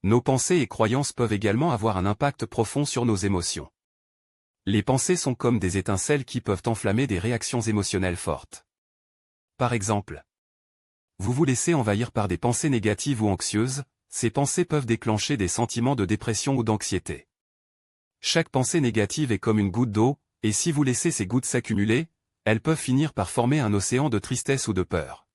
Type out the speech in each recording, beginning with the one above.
Nos pensées et croyances peuvent également avoir un impact profond sur nos émotions. Les pensées sont comme des étincelles qui peuvent enflammer des réactions émotionnelles fortes. Par exemple, vous vous laissez envahir par des pensées négatives ou anxieuses, ces pensées peuvent déclencher des sentiments de dépression ou d'anxiété. Chaque pensée négative est comme une goutte d'eau, et si vous laissez ces gouttes s'accumuler, elles peuvent finir par former un océan de tristesse ou de peur.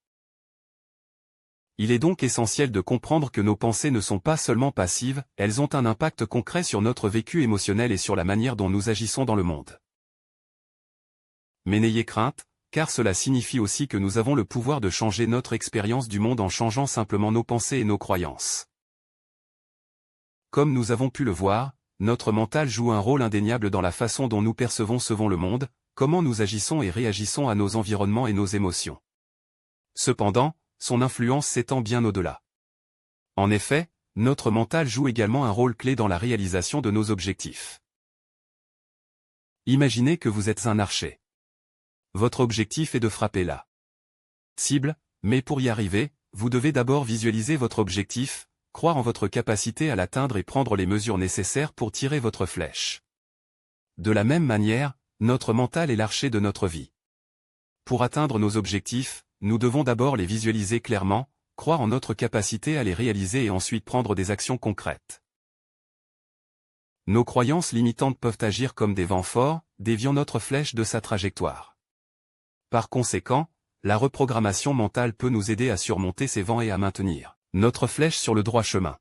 Il est donc essentiel de comprendre que nos pensées ne sont pas seulement passives, elles ont un impact concret sur notre vécu émotionnel et sur la manière dont nous agissons dans le monde. Mais n'ayez crainte, car cela signifie aussi que nous avons le pouvoir de changer notre expérience du monde en changeant simplement nos pensées et nos croyances. Comme nous avons pu le voir, notre mental joue un rôle indéniable dans la façon dont nous percevons le monde, comment nous agissons et réagissons à nos environnements et nos émotions. Cependant, son influence s'étend bien au-delà. En effet, notre mental joue également un rôle clé dans la réalisation de nos objectifs. Imaginez que vous êtes un archer. Votre objectif est de frapper la cible, mais pour y arriver, vous devez d'abord visualiser votre objectif, croire en votre capacité à l'atteindre et prendre les mesures nécessaires pour tirer votre flèche. De la même manière, notre mental est l'archer de notre vie. Pour atteindre nos objectifs, nous devons d'abord les visualiser clairement, croire en notre capacité à les réaliser et ensuite prendre des actions concrètes. Nos croyances limitantes peuvent agir comme des vents forts, déviant notre flèche de sa trajectoire. Par conséquent, la reprogrammation mentale peut nous aider à surmonter ces vents et à maintenir notre flèche sur le droit chemin.